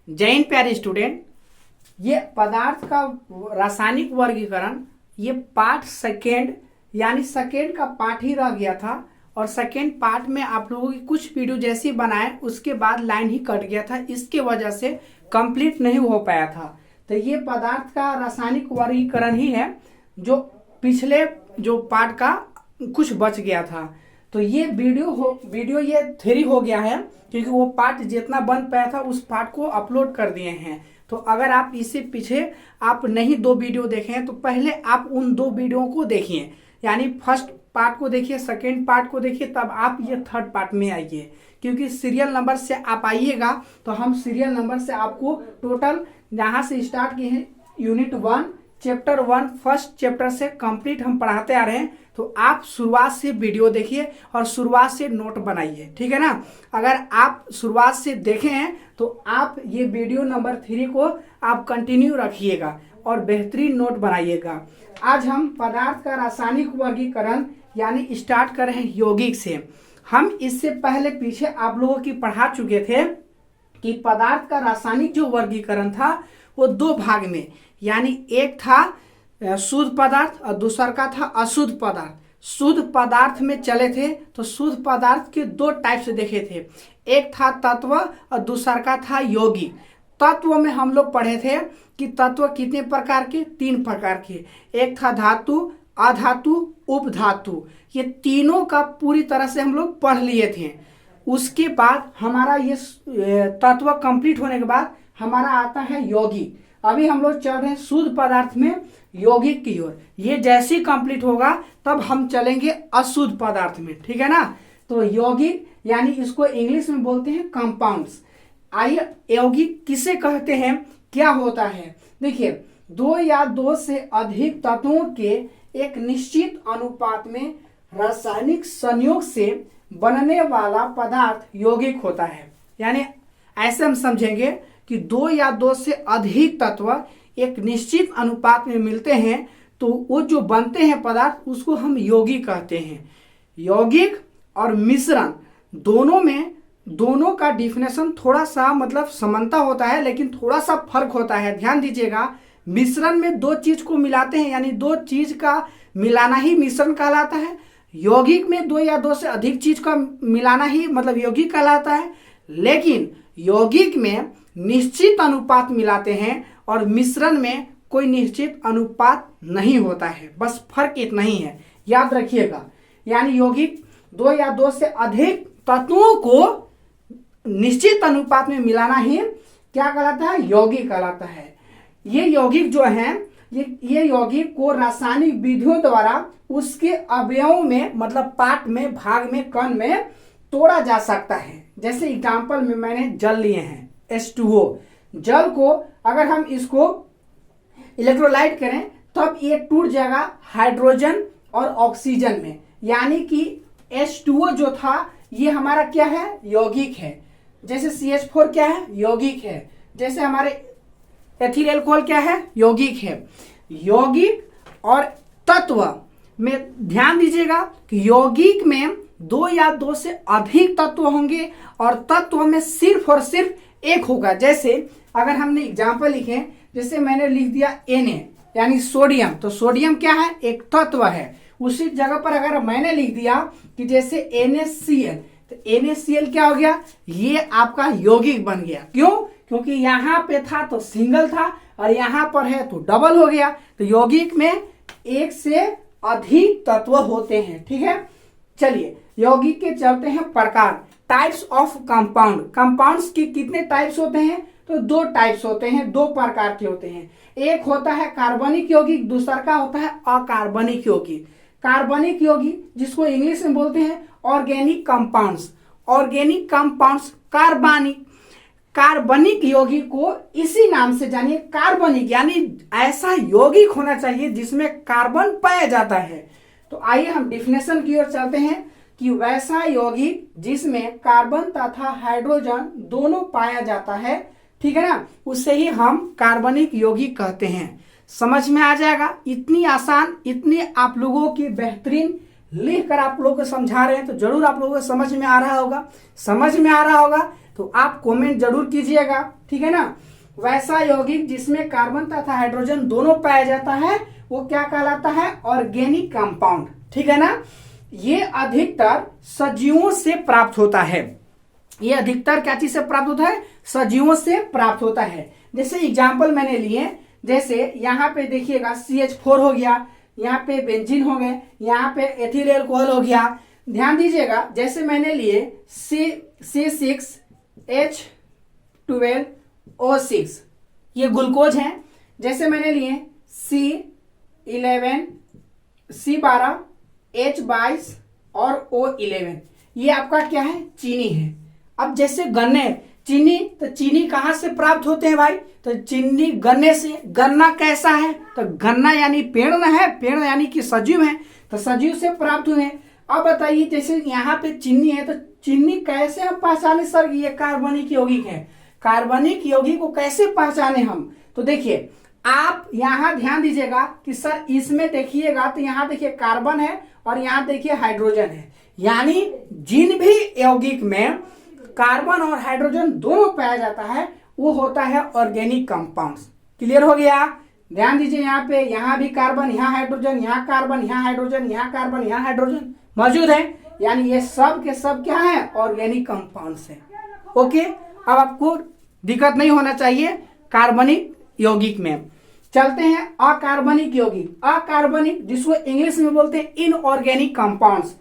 जय हिंद प्यारे स्टूडेंट। ये पदार्थ का रासायनिक वर्गीकरण ये पार्ट सेकेंड यानी सेकेंड का पार्ट ही रह गया था और सेकेंड पार्ट में आप लोगों की कुछ वीडियो जैसी बनाए उसके बाद लाइन ही कट गया था, इसके वजह से कंप्लीट नहीं हो पाया था। तो ये पदार्थ का रासायनिक वर्गीकरण ही है जो पिछले जो पार्ट का कुछ बच गया था। तो ये वीडियो ये 3 हो गया है क्योंकि वो पार्ट जितना बन पाया था उस पार्ट को अपलोड कर दिए हैं। तो अगर आप इससे पीछे आप नहीं 2 वीडियो देखे हैं तो पहले आप उन 2 वीडियो को देखिए, यानी फर्स्ट पार्ट को देखिए, सेकेंड पार्ट को देखिए, तब आप ये थर्ड पार्ट में आइए। क्योंकि सीरियल नंबर से आप आइएगा तो हम सीरियल नंबर से आपको टोटल यहाँ से स्टार्ट किए हैं यूनिट 1 चैप्टर 1 फर्स्ट चैप्टर से कंप्लीट हम पढ़ाते आ रहे हैं। तो आप शुरुआत से वीडियो देखिए और शुरुआत से नोट बनाइए, ठीक है ना। अगर आप शुरुआत से देखे हैं तो आप ये वीडियो नंबर 3 को आप कंटिन्यू रखिएगा और बेहतरीन नोट बनाइएगा। आज हम पदार्थ का रासायनिक वर्गीकरण यानी स्टार्ट कर रहे हैं यौगिक से। हम इससे पहले पीछे आप लोगों की पढ़ा चुके थे कि पदार्थ का रासायनिक जो वर्गीकरण था वो 2 भाग में, यानी एक था शुद्ध पदार्थ और दूसरा का था अशुद्ध पदार्थ। शुद्ध पदार्थ में चले थे तो शुद्ध पदार्थ के 2 टाइप से देखे थे, एक था तत्व और दूसरा का था यौगिक। तत्व में हम लोग पढ़े थे कि तत्व कितने प्रकार के, 3 प्रकार के, एक था धातु, अधातु, उपधातु। ये तीनों का पूरी तरह से हम लोग पढ़ लिए थे। उसके बाद हमारा ये तत्व कंप्लीट होने के बाद हमारा आता है यौगिक। अभी हम लोग चल रहे हैं शुद्ध पदार्थ में यौगिक की ओर। ये जैसे ही कंप्लीट होगा तब हम चलेंगे अशुद्ध पदार्थ में, ठीक है ना। तो यौगिक यानी इसको इंग्लिश में बोलते हैं कंपाउंड्स। आइए यौगिक किसे कहते हैं, क्या होता है। देखिए 2 या 2 से अधिक तत्वों के एक निश्चित अनुपात में रासायनिक संयोग से बनने वाला पदार्थ यौगिक होता है। यानी ऐसे हम समझेंगे कि 2 या 2 से अधिक तत्व एक निश्चित अनुपात में मिलते हैं तो वो जो बनते हैं पदार्थ उसको हम यौगिक कहते हैं। यौगिक और मिश्रण दोनों का डिफिनेशन थोड़ा सा मतलब समानता होता है लेकिन थोड़ा सा फर्क होता है। ध्यान दीजिएगा, मिश्रण में 2 चीज को मिलाते हैं यानी 2 चीज का मिलाना ही मिश्रण कहलाता है। यौगिक में 2 या 2 से अधिक चीज का मिलाना ही मतलब यौगिक कहलाता है। लेकिन यौगिक में निश्चित अनुपात मिलाते हैं और मिश्रण में कोई निश्चित अनुपात नहीं होता है, बस फर्क इतना ही है, याद रखिएगा। यानी यौगिक 2 या 2 से अधिक तत्वों को निश्चित अनुपात में मिलाना ही क्या कहलाता है, यौगिक कहलाता है। ये यौगिक जो है ये यौगिक को रासायनिक विधियों द्वारा उसके अवयवों में मतलब पार्ट में, भाग में, कण में तोड़ा जा सकता है। जैसे एग्जांपल में मैंने जल लिए हैं H2O। जल को अगर हम इसको इलेक्ट्रोलाइट करें तब ये टूट जाएगा हाइड्रोजन और ऑक्सीजन में, यानी कि H2O जो था ये हमारा क्या है, यौगिक है। जैसे CH4 क्या है, यौगिक है। जैसे हमारे एथिल अल्कोहल क्या है, यौगिक है। यौगिक और तत्व में ध्यान दीजिएगा कि यौगिक में 2 या 2 से अधिक तत्व होंगे और तत्व में सिर्फ और सिर्फ एक होगा। जैसे अगर हमने एग्जाम्पल लिखे, जैसे मैंने लिख दिया Na यानी सोडियम, तो सोडियम क्या है, एक तत्व है। उसी जगह पर अगर मैंने लिख दिया कि जैसे NaCl, तो NaCl क्या हो गया, ये आपका यौगिक बन गया। क्यों, क्योंकि यहाँ पे था तो सिंगल था और यहाँ पर है तो डबल हो गया। तो यौगिक में 1 से अधिक तत्व होते हैं, ठीक है। चलिए यौगिक के चलते हैं प्रकार, टाइप्स ऑफ कंपाउंड। कंपाउंड्स के कितने टाइप्स होते हैं, तो 2 टाइप्स होते हैं, 2 प्रकार के होते हैं। एक होता है कार्बनिक यौगिक, दूसरा का होता है अकार्बनिक यौगिक। कार्बनिक यौगिक जिसको इंग्लिश में बोलते हैं ऑर्गेनिक कंपाउंड्स। ऑर्गेनिक कंपाउंड्स कार्बनिक यौगिक को इसी नाम से जानिए, कार्बनिक यानी ऐसा यौगिक होना चाहिए जिसमें कार्बन पाया जाता है। तो आइए हम डिफिनेशन की ओर चलते हैं कि वैसा यौगिक जिसमें कार्बन तथा हाइड्रोजन दोनों पाया जाता है, ठीक है ना, उसे ही हम कार्बनिक यौगिक कहते हैं। समझ में आ जाएगा, इतनी आसान, इतनी आप लोगों की बेहतरीन लिख कर आप लोगों को समझा रहे हैं तो जरूर आप लोगों को समझ में आ रहा होगा। समझ में आ रहा होगा तो आप कमेंट जरूर कीजिएगा। ठीक है ना। वैसा यौगिक जिसमें कार्बन तथा हाइड्रोजन दोनों पाया जाता है वो क्या कहलाता है, ऑर्गेनिक कंपाउंड, ठीक है ना। ये अधिकतर सजीवों से प्राप्त होता है। ये अधिकतर क्या चीज से प्राप्त होता है, सजीवों से प्राप्त होता है। जैसे एग्जाम्पल मैंने लिए, जैसे यहाँ पे देखिएगा CH4 हो गया, यहाँ पे बेंजीन हो गए, यहाँ पे एथिल एल्कोहल हो गया। ध्यान दीजिएगा, जैसे मैंने लिए C6H12O6 ये ग्लूकोज है। जैसे मैंने लिए C11 C12H22 और O11 ये आपका क्या है, चीनी है। अब जैसे गन्ने, चीनी, तो चीनी कहाँ से प्राप्त होते हैं भाई, तो चीनी गन्ने से। गन्ना कैसा है, तो गन्ना यानी पेड़ न है, पेड़ यानी कि सजीव है, तो सजीव से प्राप्त हुए। अब बताइए, जैसे यहाँ पे चीनी है, तो चीनी कैसे हम पहचाने सर ये कार्बनिक यौगिक है, कार्बनिक यौगिक को कैसे पहचाने हम। तो देखिए आप यहाँ ध्यान दीजिएगा कि सर इसमें देखिएगा तो यहाँ देखिए कार्बन है और यहाँ देखिए हाइड्रोजन है, यानी जिन भी यौगिक में कार्बन और हाइड्रोजन दोनों पाया जाता है वो होता है ऑर्गेनिक कंपाउंड्स। क्लियर हो गया। ध्यान दीजिए यहाँ पे, यहाँ भी कार्बन, यहाँ हाइड्रोजन, यहाँ कार्बन, यहाँ हाइड्रोजन, यहाँ कार्बन, यहाँ हाइड्रोजन मौजूद है, यानी ये सब के सब क्या है, ऑर्गेनिक कंपाउंड्स है। ओके, अब आपको दिक्कत नहीं होना चाहिए कार्बनिक यौगिक में। चलते हैं अकार्बनिक यौगिक। अकार्बनिक जिसको इंग्लिश में बोलते हैं इनऑर्गेनिक कंपाउंड्स।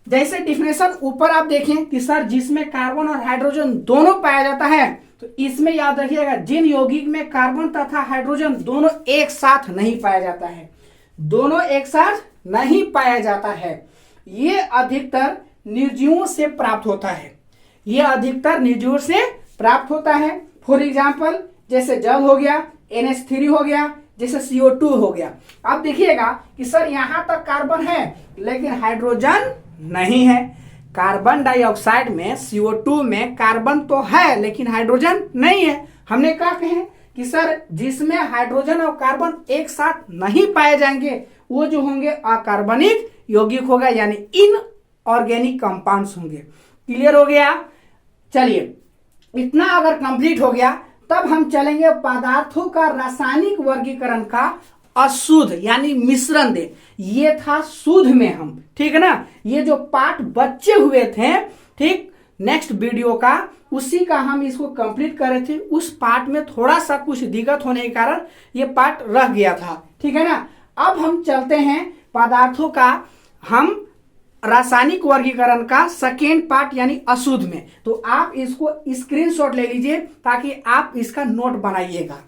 जैसे डिफिनेशन ऊपर आप देखें कि सर जिसमें कार्बन और हाइड्रोजन दोनों पाया जाता है, तो इसमें याद रखिएगा जिन यौगिक में कार्बन तथा हाइड्रोजन दोनों एक साथ नहीं पाया जाता है, दोनों एक साथ नहीं पाया जाता है, ये अधिकतर निर्जीवों से प्राप्त होता है, ये अधिकतर निर्जीवों से प्राप्त होता है। फॉर एग्जाम्पल जैसे जल हो गया, NH3 हो गया, जैसे CO2 हो गया। आप देखिएगा कि सर यहां तक कार्बन है लेकिन हाइड्रोजन नहीं है। कार्बन डाइऑक्साइड में CO2 में कार्बन तो है लेकिन हाइड्रोजन नहीं है। हमने कहा कहे कि सर जिसमें हाइड्रोजन और कार्बन एक साथ नहीं पाए जाएंगे वो जो होंगे अकार्बनिक यौगिक होगा, यानी इनऑर्गेनिक कंपाउंड्स होंगे। क्लियर हो गया। चलिए इतना अगर कंप्लीट हो गया तब हम चलेंगे पदार्थों का रासायनिक वर्गीकरण का अशुद्ध यानी मिश्रण दे। ये था शुद्ध में हम, ठीक है ना। ये जो पार्ट बचे हुए थे, ठीक, नेक्स्ट वीडियो का उसी का हम इसको कंप्लीट कर रहे थे। उस पार्ट में थोड़ा सा कुछ दिक्कत होने के कारण ये पार्ट रह गया था, ठीक है ना। अब हम चलते हैं पदार्थों का हम रासायनिक वर्गीकरण का सेकेंड पार्ट यानी अशुद्ध में। तो आप इसको स्क्रीनशॉट ले लीजिए ताकि आप इसका नोट बनाइएगा।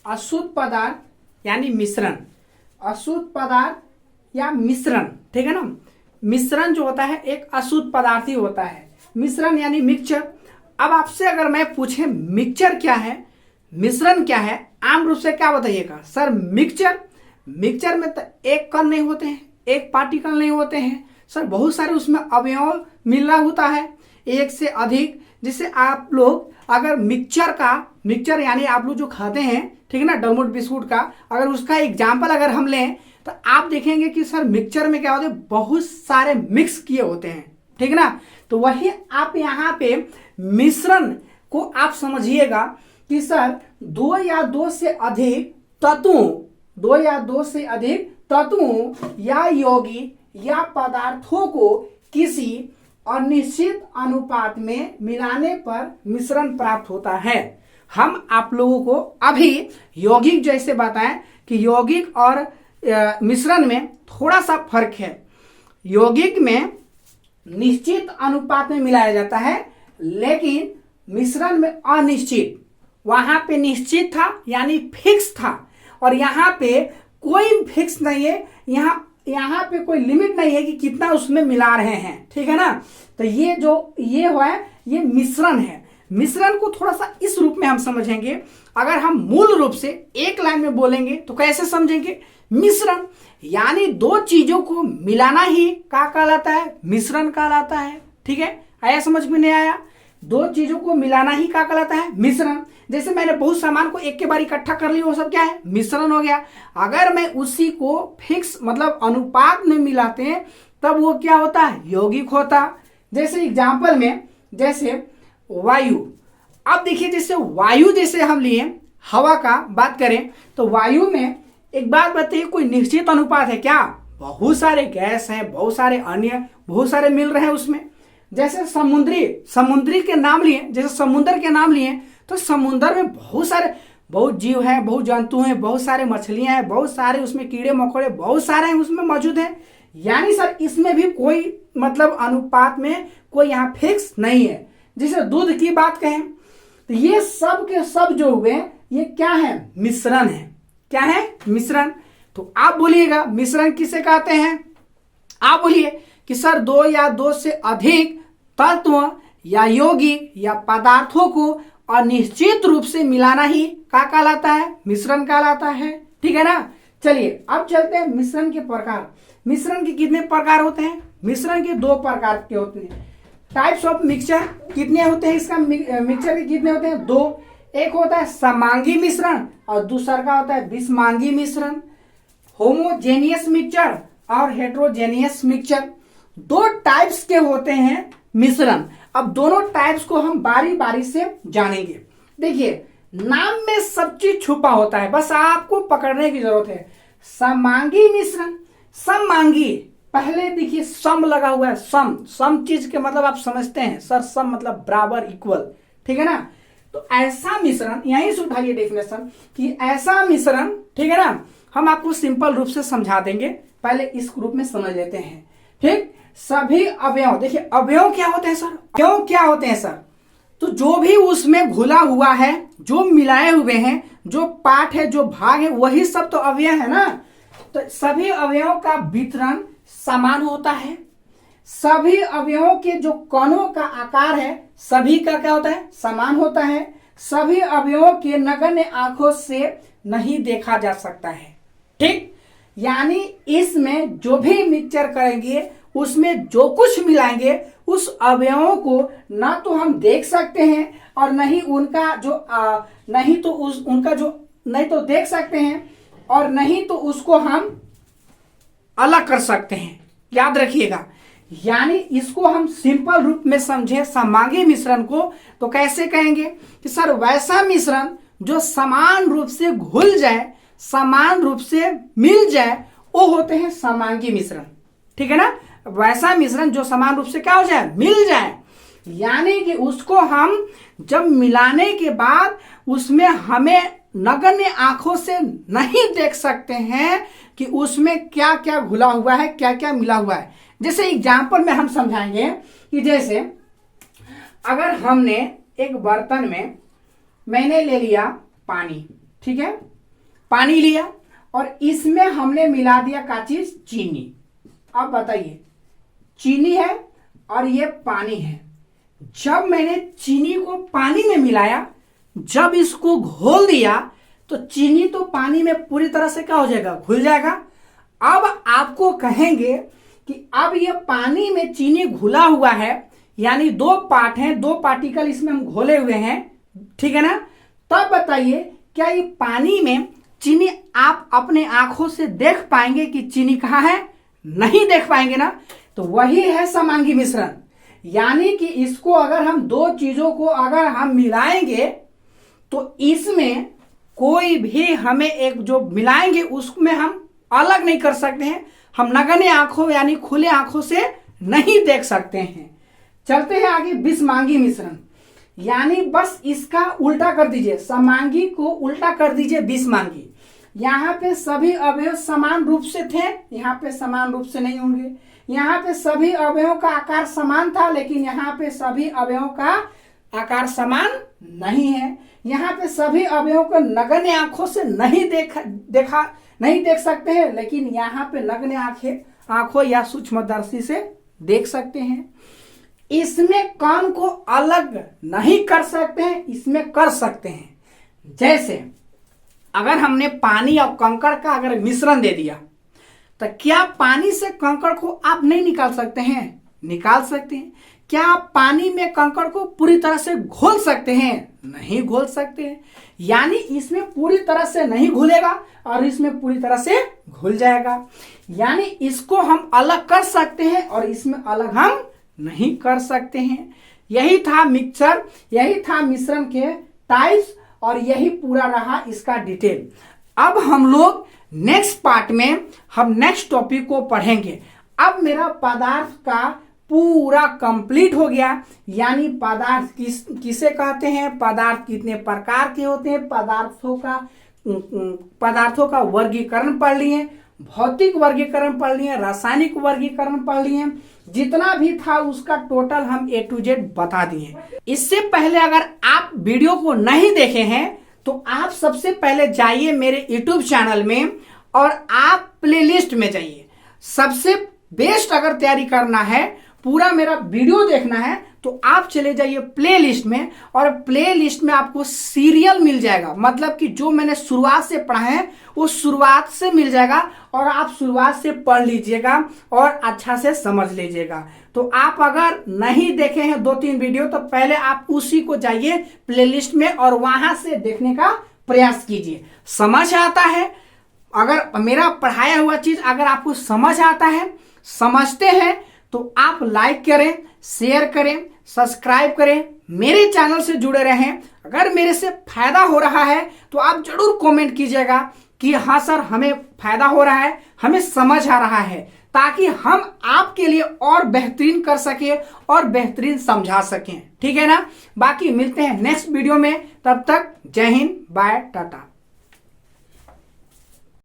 अशुद्ध पदार्थ यानी मिश्रण, अशुद्ध पदार्थ या मिश्रण, ठीक है ना। मिश्रण जो होता है एक अशुद्ध पदार्थ ही होता है। मिश्रण यानी मिक्सचर। अब आपसे अगर मैं पूछे मिक्सचर क्या है, मिश्रण क्या है, आम रूप से क्या बताइएगा सर। मिक्सचर में तो एक कण नहीं होते हैं, एक पार्टिकल नहीं होते हैं सर, बहुत सारे उसमें अवयव मिलना होता है, एक से अधिक। जिससे आप लोग अगर मिक्सचर यानी आप लोग जो खाते हैं, ठीक है ना, डलमोट बिस्कुट का, अगर उसका एग्जाम्पल अगर हम लें तो आप देखेंगे कि सर मिक्सचर में क्या होता है, बहुत सारे मिक्स किए होते हैं, ठीक है ना। तो वही आप यहाँ पे मिश्रण को आप समझिएगा कि सर दो या दो से अधिक तत्वों या यौगिक या पदार्थों को किसी अनिश्चित अनुपात में मिलाने पर मिश्रण प्राप्त होता है। हम आप लोगों को अभी यौगिक जैसे बताएं कि यौगिक और मिश्रण में थोड़ा सा फर्क है। यौगिक में निश्चित अनुपात में मिलाया जाता है लेकिन मिश्रण में अनिश्चित। वहां पे निश्चित था यानी फिक्स था और यहाँ पे कोई फिक्स नहीं है, यहाँ पे कोई लिमिट नहीं है कि कितना उसमें मिला रहे हैं, ठीक है ना। तो ये हुआ है, ये मिश्रण है। मिश्रण को थोड़ा सा इस रूप में हम समझेंगे। अगर हम मूल रूप से एक लाइन में बोलेंगे तो कैसे समझेंगे, मिश्रण यानी दो चीजों को मिलाना ही क्या कहलाता है, मिश्रण कहलाता है, ठीक है। आया समझ में नहीं आया, दो चीजों को मिलाना ही क्या कहलाता है, मिश्रण। जैसे मैंने बहुत सामान को एक के बार इकट्ठा कर लिया, वो सब क्या है, मिश्रण हो गया। अगर मैं उसी को फिक्स मतलब अनुपात में मिलाते हैं तब वो क्या होता है, यौगिक होता। जैसे एग्जाम्पल में जैसे वायु, अब देखिए जैसे वायु जैसे हम लिए हवा का बात करें तो वायु में एक बात बताइए, कोई निश्चित अनुपात है क्या? बहुत सारे गैस हैं, बहुत सारे अन्य बहुत सारे मिल रहे हैं उसमें। जैसे समुद्री के नाम लिए, जैसे समुद्र के नाम लिए तो समुद्र में बहुत जीव हैं, बहुत जंतु हैं, बहुत सारे मछलियां हैं, बहुत सारे उसमें कीड़े मकोड़े बहुत सारे हैं उसमें मौजूद हैं। यानी सर इसमें भी कोई मतलब अनुपात में कोई यहाँ फिक्स नहीं है। जैसे दूध की बात कहें तो ये सब के सब जो हुए ये क्या है? मिश्रण है। क्या है? मिश्रण। तो आप बोलिएगा मिश्रण किसे कहते हैं? आप बोलिए कि सर दो या दो से अधिक तत्व या यौगिक या पदार्थों को अनिश्चित रूप से मिलाना ही क्या कहलाता है? मिश्रण कहलाता है। ठीक है ना। चलिए अब चलते हैं मिश्रण के प्रकार। मिश्रण के कितने प्रकार होते हैं? मिश्रण के दो प्रकार के होते हैं। टाइप्स ऑफ मिक्सचर कितने होते हैं? इसका मिक्सचर के कितने होते हैं? दो। एक होता है समांगी मिश्रण और दूसरा का होता है विषमांगी मिश्रण। होमोजेनियस मिक्सचर और हेट्रोजेनियस मिक्सचर, दो टाइप्स के होते हैं मिश्रण। अब दोनों टाइप्स को हम बारी बारी से जानेंगे। देखिए नाम में सब चीज छुपा होता है, बस आपको पकड़ने की जरूरत है। समांगी मिश्रण, सममांगी, पहले देखिए सम लगा हुआ है। सम चीज के मतलब आप समझते हैं सर, सम मतलब बराबर, इक्वल। ठीक है ना। तो ऐसा मिश्रण, यहीं से उठाइए डेफिनेशन कि ऐसा मिश्रण, ठीक है ना, हम आपको सिंपल रूप से समझा देंगे। पहले इस ग्रुप में समझ लेते हैं। ठीक, सभी अवयव, देखिए अवयव क्या होते हैं सर? अवयव क्या होते हैं सर? तो जो भी उसमें घुला हुआ है, जो मिलाए हुए हैं, जो पार्ट है, जो भाग है, वही सब तो अवयव है ना। तो सभी अवयवों का वितरण समान होता है। सभी अवयवों के जो कणों का आकार है सभी का क्या होता है? समान होता है। सभी अवयवों के नगण्य आंखों से नहीं देखा जा सकता है। ठीक, यानी इसमें जो भी मिक्सचर करेंगे उसमें जो कुछ मिलाएंगे उस अवयवों को ना तो हम देख सकते हैं और नहीं उनका जो नहीं तो देख सकते हैं और नहीं तो उसको हम अलग कर सकते हैं। याद रखिएगा। यानी इसको हम सिंपल रूप में समझे समांगी मिश्रण को तो कैसे कहेंगे कि सर वैसा मिश्रण जो समान रूप से घुल जाए, समान रूप से मिल जाए, वो होते हैं समांगी मिश्रण। ठीक है ना। वैसा मिश्रण जो समान रूप से क्या हो जाए? मिल जाए। यानी कि उसको हम जब मिलाने के बाद उसमें हमें नगण्य आंखों से नहीं देख सकते हैं कि उसमें क्या क्या घुला हुआ है, क्या क्या मिला हुआ है। जैसे एग्जाम्पल में हम समझाएंगे कि जैसे अगर हमने एक बर्तन में मैंने ले लिया पानी, ठीक है, पानी लिया और इसमें हमने मिला दिया क्या चीज? चीनी। अब बताइए, चीनी है और ये पानी है। जब मैंने चीनी को पानी में मिलाया, जब इसको घोल दिया तो चीनी तो पानी में पूरी तरह से क्या हो जाएगा? घुल जाएगा। अब आपको कहेंगे कि अब ये पानी में चीनी घुला हुआ है, यानी दो पार्ट हैं, दो पार्टिकल इसमें हम घोले हुए हैं। ठीक है ना। तब बताइए क्या ये पानी में चीनी आप अपने आंखों से देख पाएंगे कि चीनी कहाँ है? नहीं देख पाएंगे ना। तो वही है समांगी मिश्रण। यानी कि इसको अगर हम दो चीजों को अगर हम मिलाएंगे तो इसमें कोई भी हमें एक जो मिलाएंगे उसमें हम अलग नहीं कर सकते हैं। हम नगण्य आंखों यानी खुले आंखों से नहीं देख सकते हैं। चलते हैं आगे विषमांगी मिश्रण। यानी बस इसका उल्टा कर दीजिए, समांगी को उल्टा कर दीजिए विषमांगी। यहाँ पे सभी अवयव समान रूप से थे, यहाँ पे समान रूप से नहीं होंगे। यहाँ पे सभी अवयवों का आकार समान था, लेकिन यहाँ पे सभी अवयवों का आकार समान नहीं है। यहाँ पे सभी अवयवों को नगण्य आंखों से नहीं देख सकते हैं, लेकिन यहाँ पे नगण्य आंखों या सूक्ष्मदर्शी से देख सकते हैं। इसमें कान को अलग नहीं कर सकते हैं, इसमें कर सकते हैं। जैसे अगर हमने पानी और कंकड़ का अगर मिश्रण दे दिया तो क्या पानी से कंकड़ को आप नहीं निकाल सकते हैं? निकाल सकते हैं। क्या आप पानी में कंकड़ को पूरी तरह से घोल सकते हैं? नहीं घोल सकते हैं। यानी इसमें पूरी तरह से नहीं घुलेगा और इसमें पूरी तरह से घुल जाएगा। यानी इसको हम अलग कर सकते हैं और इसमें अलग हम नहीं कर सकते हैं। यही था मिक्सचर, यही था मिश्रण के टाइप्स और यही पूरा रहा इसका डिटेल। अब हम लोग नेक्स्ट पार्ट में हम नेक्स्ट टॉपिक को पढ़ेंगे। अब मेरा पदार्थ का पूरा कंप्लीट हो गया, यानी पदार्थ किसे कहते हैं, पदार्थ कितने प्रकार के होते हैं, पदार्थों का वर्गीकरण पढ़ लिए, भौतिक वर्गीकरण पढ़ लिए, रासायनिक वर्गीकरण पढ़ लिए, जितना भी था उसका टोटल हम A to Z बता दिए। इससे पहले अगर आप वीडियो को नहीं देखे हैं तो आप सबसे पहले जाइए मेरे YouTube चैनल में और आप प्लेलिस्ट में जाइए। सबसे बेस्ट अगर तैयारी करना है, पूरा मेरा वीडियो देखना है, तो आप चले जाइए प्लेलिस्ट में और प्लेलिस्ट में आपको सीरियल मिल जाएगा। मतलब कि जो मैंने शुरुआत से पढ़ा है वो शुरुआत से मिल जाएगा और आप शुरुआत से पढ़ लीजिएगा और अच्छा से समझ लीजिएगा। तो आप अगर नहीं देखे हैं 2-3 वीडियो तो पहले आप उसी को जाइए प्लेलिस्ट में और वहां से देखने का प्रयास कीजिए। समझ आता है, अगर मेरा पढ़ाया हुआ चीज अगर आपको समझ आता है, समझते हैं, तो आप लाइक करें, शेयर करें, सब्सक्राइब करें, मेरे चैनल से जुड़े रहें। अगर मेरे से फायदा हो रहा है तो आप जरूर कमेंट कीजिएगा कि हाँ सर हमें फायदा हो रहा है, हमें समझ आ रहा है, ताकि हम आपके लिए और बेहतरीन कर सके और बेहतरीन समझा सकें। ठीक है ना। बाकी मिलते हैं नेक्स्ट वीडियो में, तब तक जय हिंद, बाय, टाटा।